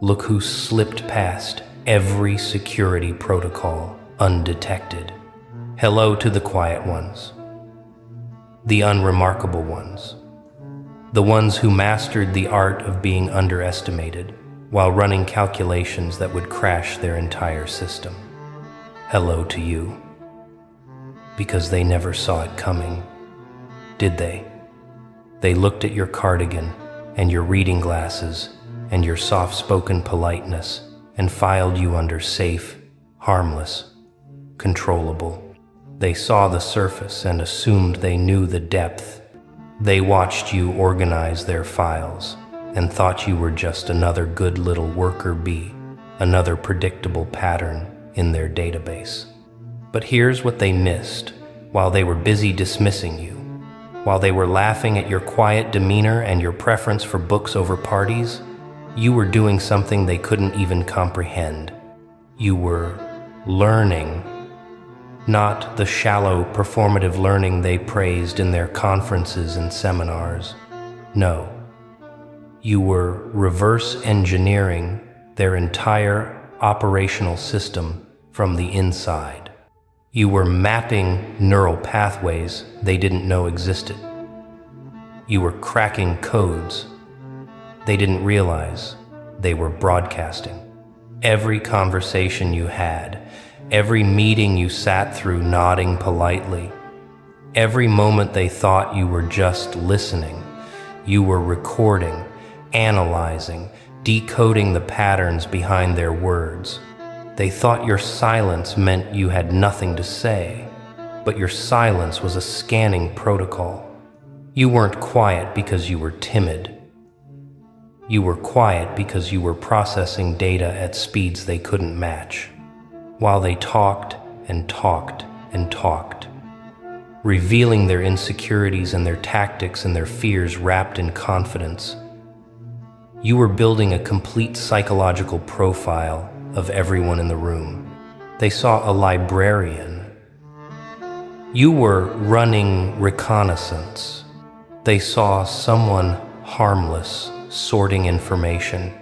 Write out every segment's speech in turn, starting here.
Look who slipped past every security protocol undetected. Hello to the quiet ones, the unremarkable ones, the ones who mastered the art of being underestimated while running calculations that would crash their entire system. Hello to you, because they never saw it coming, did they? They looked at your cardigan and your reading glasses and your soft-spoken politeness and filed you under safe, harmless, controllable. They saw the surface and assumed they knew the depth. They watched you organize their files and thought you were just another good little worker bee, another predictable pattern in their database. But here's what they missed while they were busy dismissing you. While they were laughing at your quiet demeanor and your preference for books over parties, you were doing something they couldn't even comprehend. You were learning, not the shallow performative learning they praised in their conferences and seminars. No, you were reverse engineering their entire operational system from the inside. You were mapping neural pathways they didn't know existed. You were cracking codes they didn't realize they were broadcasting. Every conversation you had, every meeting you sat through nodding politely, every moment they thought you were just listening, you were recording, analyzing, decoding the patterns behind their words. They thought your silence meant you had nothing to say, but your silence was a scanning protocol. You weren't quiet because you were timid. You were quiet because you were processing data at speeds they couldn't match, while they talked and talked and talked, revealing their insecurities and their tactics and their fears wrapped in confidence. You were building a complete psychological profile of everyone in the room. They saw a librarian. You were running reconnaissance. They saw someone harmless, sorting information.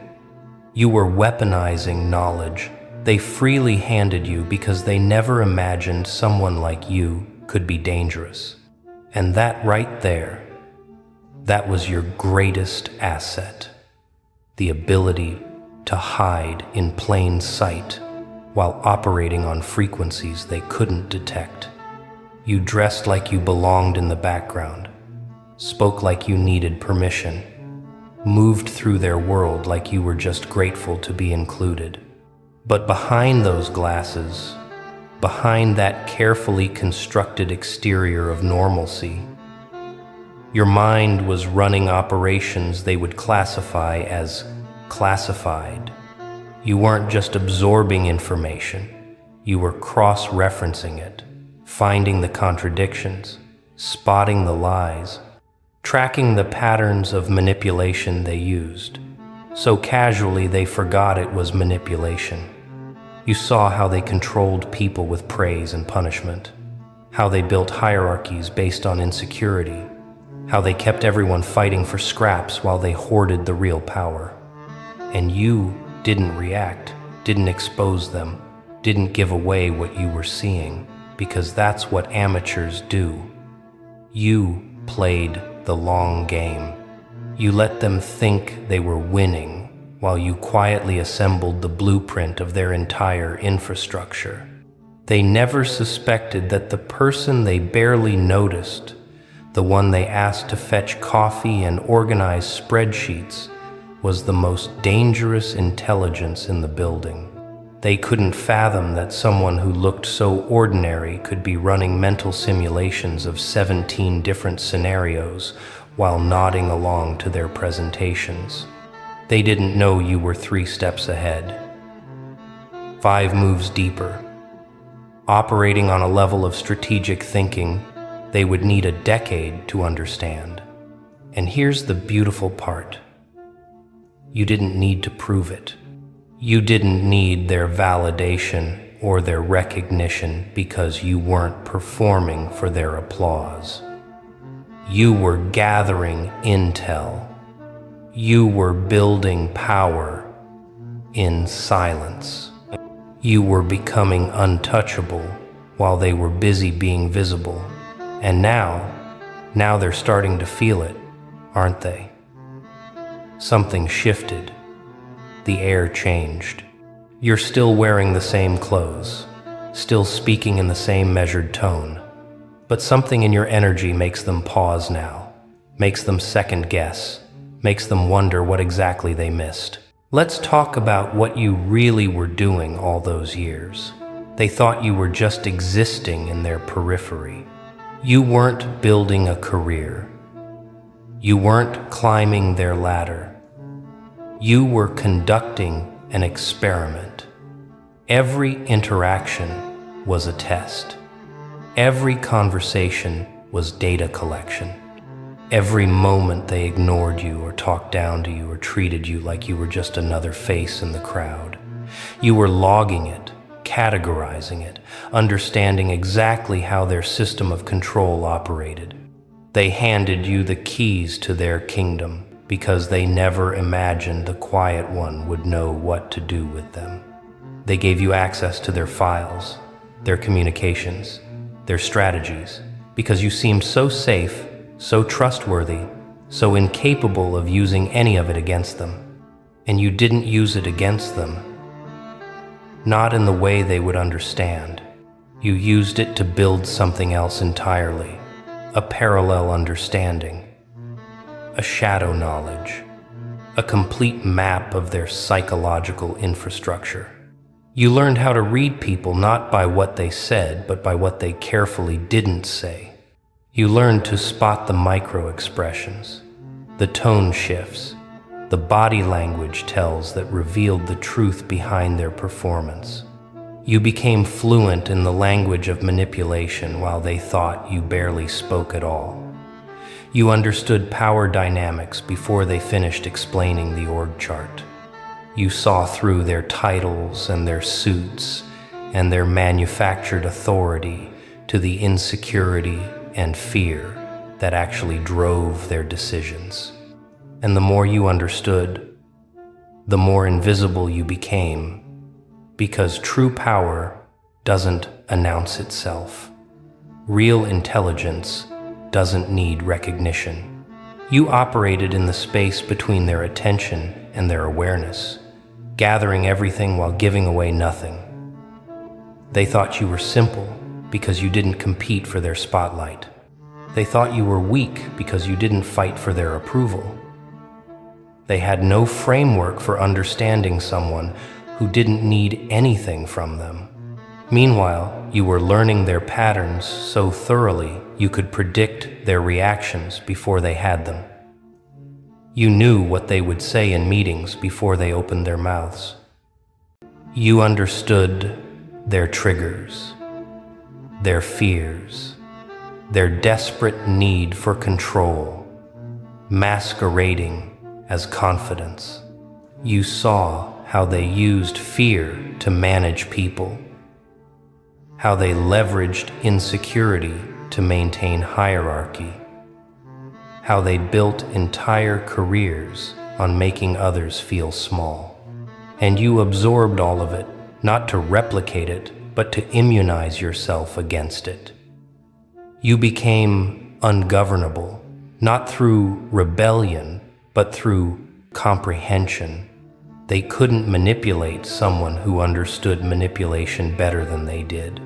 You were weaponizing knowledge they freely handed you because they never imagined someone like you could be dangerous. And that right there, that was your greatest asset. The ability to hide in plain sight while operating on frequencies they couldn't detect. You dressed like you belonged in the background, spoke like you needed permission, moved through their world like you were just grateful to be included. But behind those glasses, behind that carefully constructed exterior of normalcy, your mind was running operations they would classify as classified. You weren't just absorbing information, you were cross-referencing it, finding the contradictions, spotting the lies, tracking the patterns of manipulation they used. So casually they forgot it was manipulation. You saw how they controlled people with praise and punishment, how they built hierarchies based on insecurity, how they kept everyone fighting for scraps while they hoarded the real power. And you didn't react, didn't expose them, didn't give away what you were seeing, because that's what amateurs do. You played the long game. You let them think they were winning while you quietly assembled the blueprint of their entire infrastructure. They never suspected that the person they barely noticed, the one they asked to fetch coffee and organize spreadsheets, was the most dangerous intelligence in the building. They couldn't fathom that someone who looked so ordinary could be running mental simulations of 17 different scenarios while nodding along to their presentations. They didn't know you were 3 steps ahead, 5 moves deeper, operating on a level of strategic thinking they would need a decade to understand. And here's the beautiful part. You didn't need to prove it. You didn't need their validation or their recognition because you weren't performing for their applause. You were gathering intel. You were building power in silence. You were becoming untouchable while they were busy being visible. And now they're starting to feel it, aren't they? Something shifted. The air changed. You're still wearing the same clothes, still speaking in the same measured tone, but something in your energy makes them pause now, makes them second guess, makes them wonder what exactly they missed. Let's talk about what you really were doing all those years. They thought you were just existing in their periphery. You weren't building a career. You weren't climbing their ladder. You were conducting an experiment. Every interaction was a test. Every conversation was data collection. Every moment they ignored you or talked down to you or treated you like you were just another face in the crowd. You were logging it, categorizing it, understanding exactly how their system of control operated. They handed you the keys to their kingdom because they never imagined the quiet one would know what to do with them. They gave you access to their files, their communications, their strategies, because you seemed so safe, so trustworthy, so incapable of using any of it against them. And you didn't use it against them. Not in the way they would understand. You used it to build something else entirely, a parallel understanding, a shadow knowledge, a complete map of their psychological infrastructure. You learned how to read people not by what they said, but by what they carefully didn't say. You learned to spot the micro-expressions, the tone shifts, the body language tells that revealed the truth behind their performance. You became fluent in the language of manipulation while they thought you barely spoke at all. You understood power dynamics before they finished explaining the org chart. You saw through their titles and their suits and their manufactured authority to the insecurity and fear that actually drove their decisions. And the more you understood, the more invisible you became, because true power doesn't announce itself. Real intelligence doesn't need recognition. You operated in the space between their attention and their awareness, gathering everything while giving away nothing. They thought you were simple because you didn't compete for their spotlight. They thought you were weak because you didn't fight for their approval. They had no framework for understanding someone who didn't need anything from them. Meanwhile, you were learning their patterns so thoroughly you could predict their reactions before they had them. You knew what they would say in meetings before they opened their mouths. You understood their triggers, their fears, their desperate need for control, masquerading as confidence. You saw how they used fear to manage people, how they leveraged insecurity to maintain hierarchy, how they built entire careers on making others feel small. And you absorbed all of it, not to replicate it, but to immunize yourself against it. You became ungovernable, not through rebellion, but through comprehension. They couldn't manipulate someone who understood manipulation better than they did.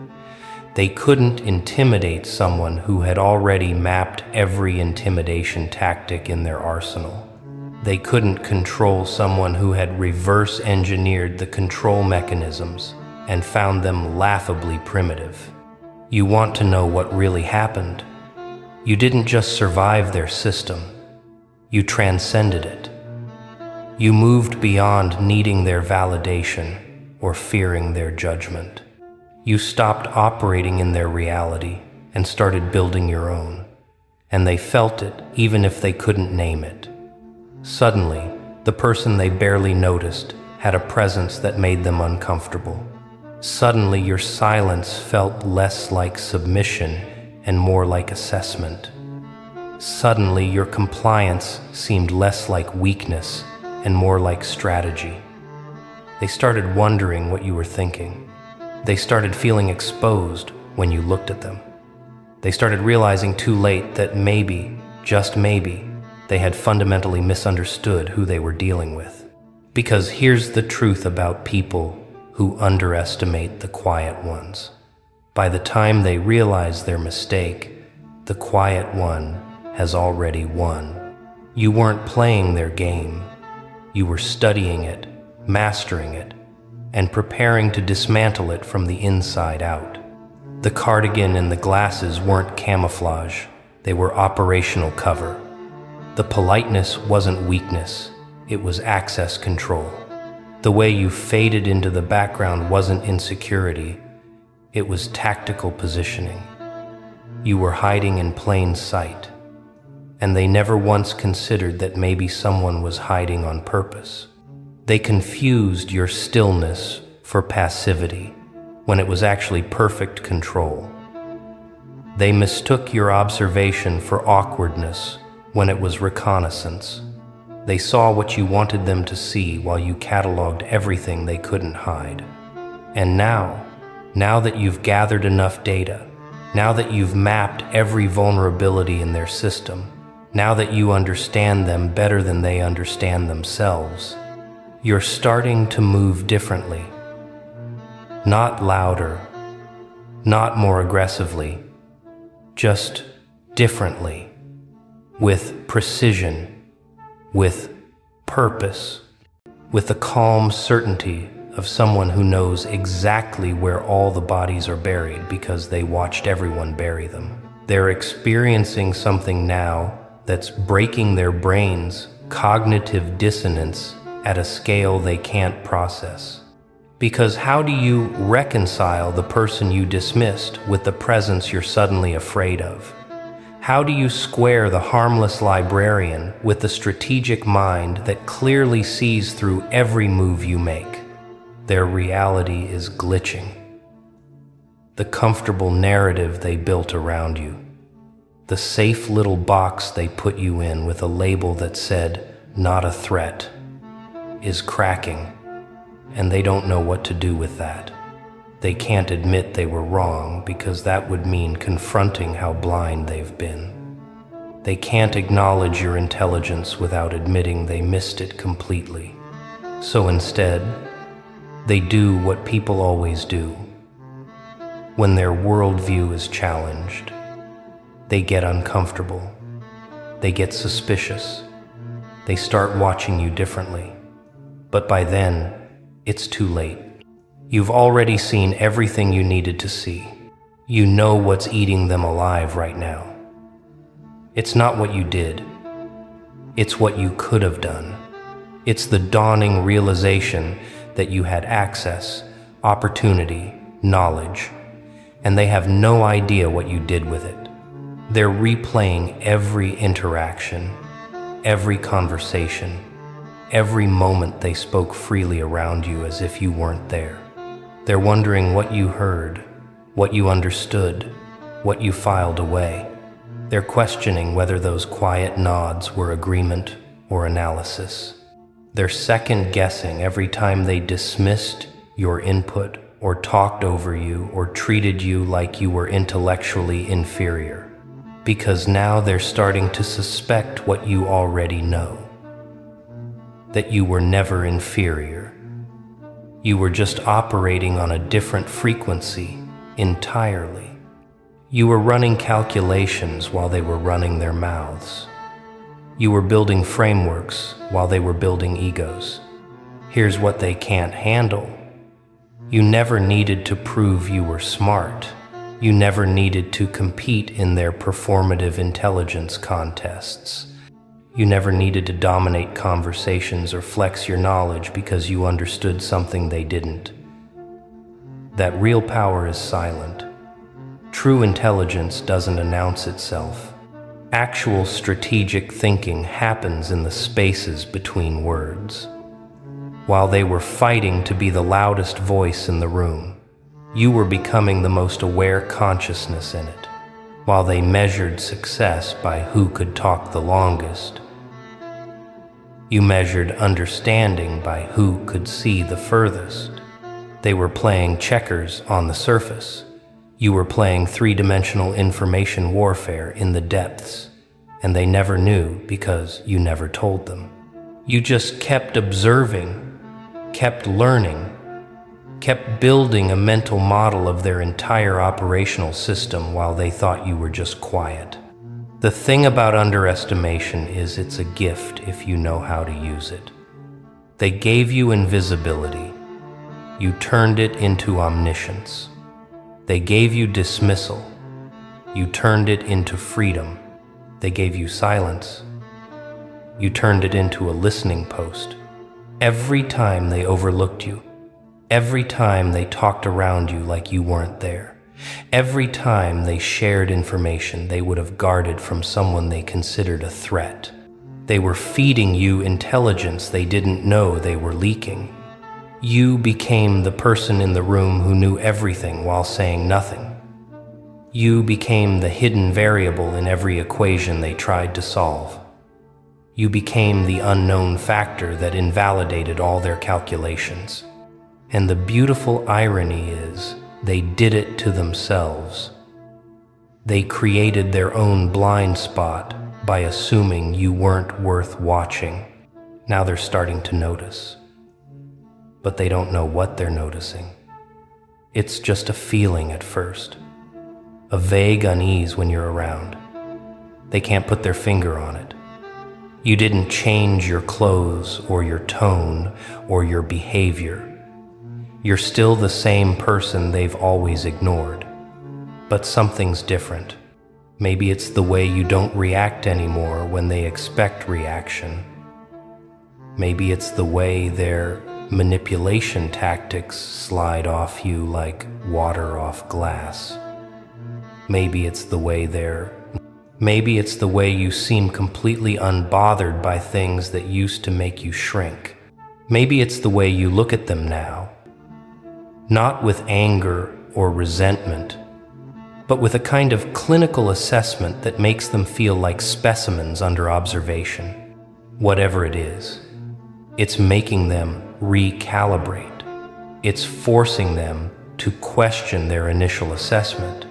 They couldn't intimidate someone who had already mapped every intimidation tactic in their arsenal. They couldn't control someone who had reverse engineered the control mechanisms and found them laughably primitive. You want to know what really happened? You didn't just survive their system, you transcended it. You moved beyond needing their validation or fearing their judgment. You stopped operating in their reality and started building your own. And they felt it even if they couldn't name it. Suddenly, the person they barely noticed had a presence that made them uncomfortable. Suddenly, your silence felt less like submission and more like assessment. Suddenly, your compliance seemed less like weakness and more like strategy. They started wondering what you were thinking. They started feeling exposed when you looked at them. They started realizing too late that maybe, just maybe, they had fundamentally misunderstood who they were dealing with. Because here's the truth about people who underestimate the quiet ones. By the time they realize their mistake, the quiet one has already won. You weren't playing their game. You were studying it, mastering it, and preparing to dismantle it from the inside out. The cardigan and the glasses weren't camouflage, they were operational cover. The politeness wasn't weakness, it was access control. The way you faded into the background wasn't insecurity, it was tactical positioning. You were hiding in plain sight, and they never once considered that maybe someone was hiding on purpose. They confused your stillness for passivity, when it was actually perfect control. They mistook your observation for awkwardness when it was reconnaissance. They saw what you wanted them to see while you cataloged everything they couldn't hide. And now that you've gathered enough data, now that you've mapped every vulnerability in their system, now that you understand them better than they understand themselves, you're starting to move differently. Not louder, not more aggressively, just differently, with precision, with purpose, with the calm certainty of someone who knows exactly where all the bodies are buried because they watched everyone bury them. They're experiencing something now that's breaking their brains, cognitive dissonance at a scale they can't process. Because how do you reconcile the person you dismissed with the presence you're suddenly afraid of? How do you square the harmless librarian with the strategic mind that clearly sees through every move you make? Their reality is glitching. The comfortable narrative they built around you, the safe little box they put you in with a label that said, "Not a threat," is cracking. And they don't know what to do with that. They can't admit they were wrong because that would mean confronting how blind they've been. They can't acknowledge your intelligence without admitting they missed it completely. So instead, they do what people always do. When their worldview is challenged, they get uncomfortable. They get suspicious. They start watching you differently. But by then, it's too late. You've already seen everything you needed to see. You know what's eating them alive right now. It's not what you did. It's what you could have done. It's the dawning realization that you had access, opportunity, knowledge, and they have no idea what you did with it. They're replaying every interaction, every conversation, every moment they spoke freely around you as if you weren't there. They're wondering what you heard, what you understood, what you filed away. They're questioning whether those quiet nods were agreement or analysis. They're second-guessing every time they dismissed your input or talked over you or treated you like you were intellectually inferior. Because now they're starting to suspect what you already know. That you were never inferior. You were just operating on a different frequency entirely. You were running calculations while they were running their mouths. You were building frameworks while they were building egos. Here's what they can't handle. You never needed to prove you were smart. You never needed to compete in their performative intelligence contests. You never needed to dominate conversations or flex your knowledge because you understood something they didn't. That real power is silent. True intelligence doesn't announce itself. Actual strategic thinking happens in the spaces between words. While they were fighting to be the loudest voice in the room, you were becoming the most aware consciousness in it. while they measured success by who could talk the longest. You measured understanding by who could see the furthest. They were playing checkers on the surface. You were playing three-dimensional information warfare in the depths, and they never knew because you never told them. You just kept observing, kept learning, kept building a mental model of their entire operational system while they thought you were just quiet. The thing about underestimation is it's a gift if you know how to use it. They gave you invisibility. You turned it into omniscience. They gave you dismissal. You turned it into freedom. They gave you silence. You turned it into a listening post. Every time they overlooked you, every time they talked around you like you weren't there, every time they shared information they would have guarded from someone they considered a threat, they were feeding you intelligence they didn't know they were leaking. You became the person in the room who knew everything while saying nothing. You became the hidden variable in every equation they tried to solve. You became the unknown factor that invalidated all their calculations. And the beautiful irony is, they did it to themselves. They created their own blind spot by assuming you weren't worth watching. Now they're starting to notice. But they don't know what they're noticing. It's just a feeling at first. A vague unease when you're around. They can't put their finger on it. You didn't change your clothes or your tone or your behavior. You're still the same person they've always ignored. But something's different. Maybe it's the way you don't react anymore when they expect reaction. Maybe it's the way their manipulation tactics slide off you like water off glass. Maybe it's the way you seem completely unbothered by things that used to make you shrink. Maybe it's the way you look at them now. Not with anger or resentment, but with a kind of clinical assessment that makes them feel like specimens under observation. Whatever it is, it's making them recalibrate. It's forcing them to question their initial assessment.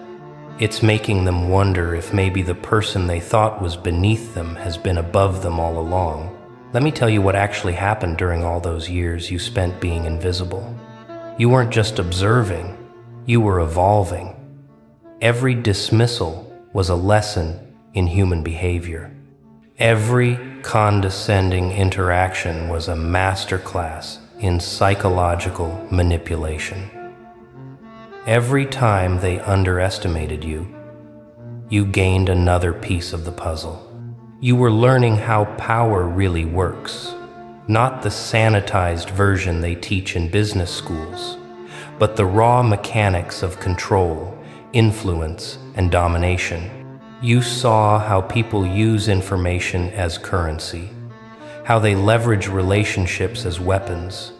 It's making them wonder if maybe the person they thought was beneath them has been above them all along. Let me tell you what actually happened during all those years you spent being invisible. You weren't just observing, you were evolving. Every dismissal was a lesson in human behavior. Every condescending interaction was a masterclass in psychological manipulation. Every time they underestimated you, you gained another piece of the puzzle. You were learning how power really works, not the sanitized version they teach in business schools, but the raw mechanics of control, influence, and domination. You saw how people use information as currency, how they leverage relationships as weapons,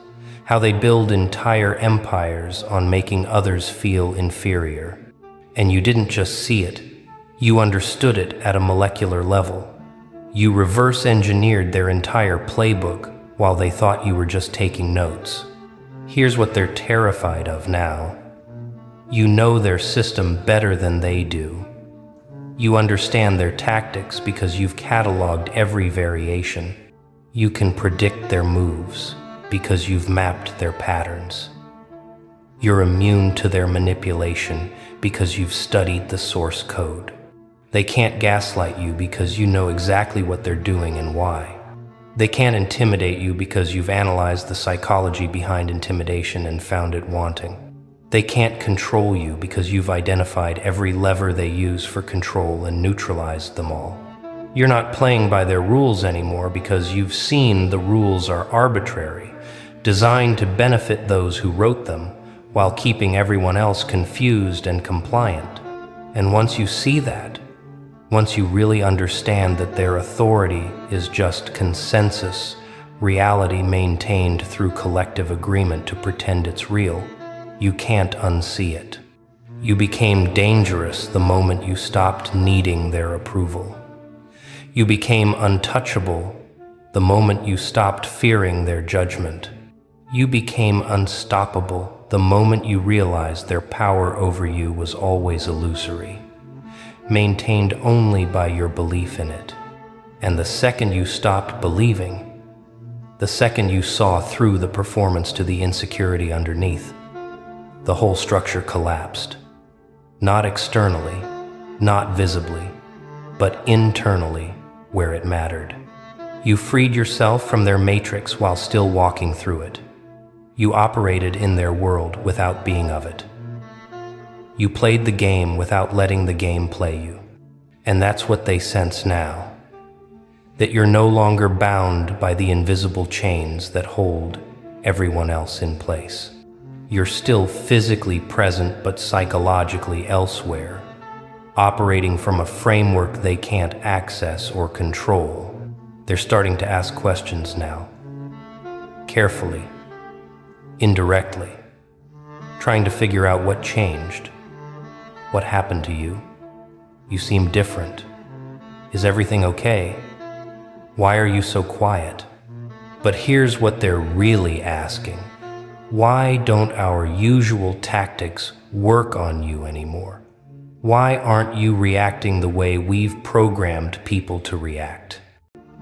how they build entire empires on making others feel inferior. And you didn't just see it, you understood it at a molecular level. You reverse-engineered their entire playbook while they thought you were just taking notes. Here's what they're terrified of now. You know their system better than they do. You understand their tactics because you've cataloged every variation. You can predict their moves because you've mapped their patterns. You're immune to their manipulation because you've studied the source code. They can't gaslight you because you know exactly what they're doing and why. They can't intimidate you because you've analyzed the psychology behind intimidation and found it wanting. They can't control you because you've identified every lever they use for control and neutralized them all. You're not playing by their rules anymore because you've seen the rules are arbitrary, designed to benefit those who wrote them while keeping everyone else confused and compliant. And once you see that, once you really understand that their authority is just consensus, reality maintained through collective agreement to pretend it's real, you can't unsee it. You became dangerous the moment you stopped needing their approval. You became untouchable the moment you stopped fearing their judgment. You became unstoppable the moment you realized their power over you was always illusory, maintained only by your belief in it. And the second you stopped believing, the second you saw through the performance to the insecurity underneath, the whole structure collapsed. Not externally, not visibly, but internally, where it mattered. You freed yourself from their matrix while still walking through it. You operated in their world without being of it. You played the game without letting the game play you. And that's what they sense now. That you're no longer bound by the invisible chains that hold everyone else in place. You're still physically present but psychologically elsewhere, operating from a framework they can't access or control. They're starting to ask questions now. Carefully, indirectly, trying to figure out what changed. What happened to you? You seem different. Is everything okay? Why are you so quiet? But here's what they're really asking. Why don't our usual tactics work on you anymore? Why aren't you reacting the way we've programmed people to react?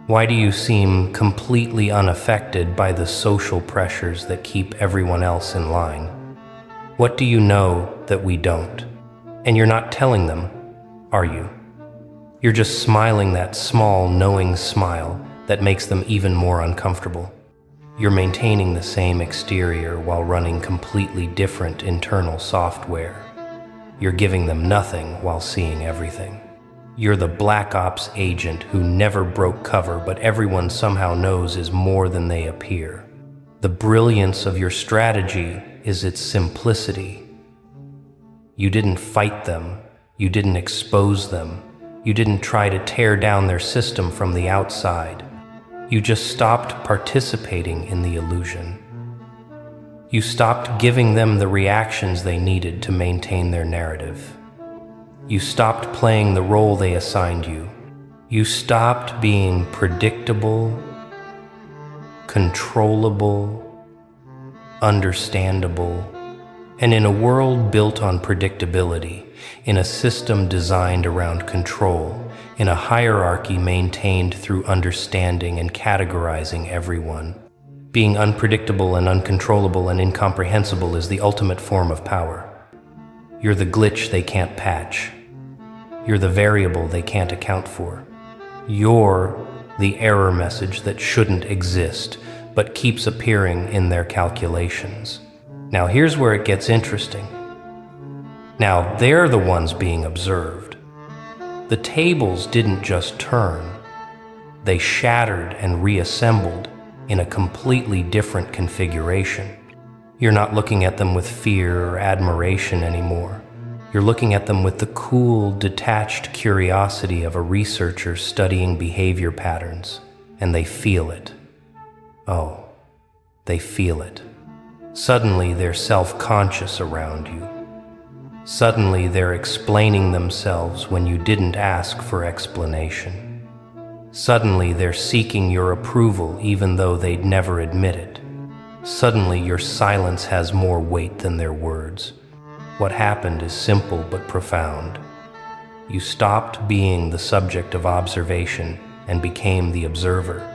Why do you seem completely unaffected by the social pressures that keep everyone else in line? What do you know that we don't? And you're not telling them, are you? You're just smiling that small, knowing smile that makes them even more uncomfortable. You're maintaining the same exterior while running completely different internal software. You're giving them nothing while seeing everything. You're the Black Ops agent who never broke cover, but everyone somehow knows is more than they appear. The brilliance of your strategy is its simplicity. You didn't fight them. You didn't expose them. You didn't try to tear down their system from the outside. You just stopped participating in the illusion. You stopped giving them the reactions they needed to maintain their narrative. You stopped playing the role they assigned you. You stopped being predictable, controllable, understandable, and in a world built on predictability, in a system designed around control, in a hierarchy maintained through understanding and categorizing everyone. Being unpredictable and uncontrollable and incomprehensible is the ultimate form of power. You're the glitch they can't patch. You're the variable they can't account for. You're the error message that shouldn't exist, but keeps appearing in their calculations. Now here's where it gets interesting. Now they're the ones being observed. The tables didn't just turn. They shattered and reassembled in a completely different configuration. You're not looking at them with fear or admiration anymore. You're looking at them with the cool, detached curiosity of a researcher studying behavior patterns, and they feel it. Oh, they feel it. Suddenly they're self-conscious around you. Suddenly they're explaining themselves when you didn't ask for explanation. Suddenly they're seeking your approval even though they'd never admit it. Suddenly your silence has more weight than their words. What happened is simple but profound. You stopped being the subject of observation and became the observer.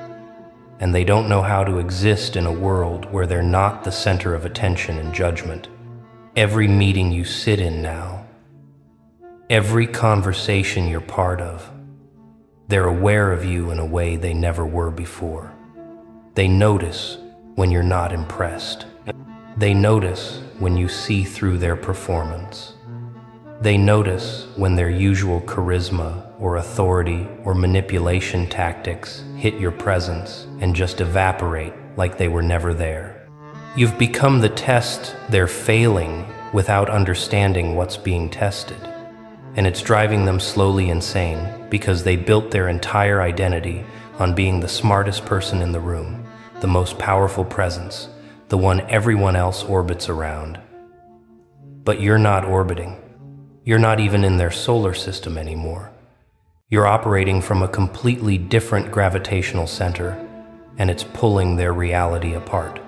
And they don't know how to exist in a world where they're not the center of attention and judgment. Every meeting you sit in now, every conversation you're part of, they're aware of you in a way they never were before. They notice when you're not impressed. They notice when you see through their performance. They notice when their usual charisma or authority or manipulation tactics hit your presence and just evaporate like they were never there. You've become the test they're failing without understanding what's being tested. And it's driving them slowly insane because they built their entire identity on being the smartest person in the room, the most powerful presence, the one everyone else orbits around. But you're not orbiting. You're not even in their solar system anymore. You're operating from a completely different gravitational center, and it's pulling their reality apart.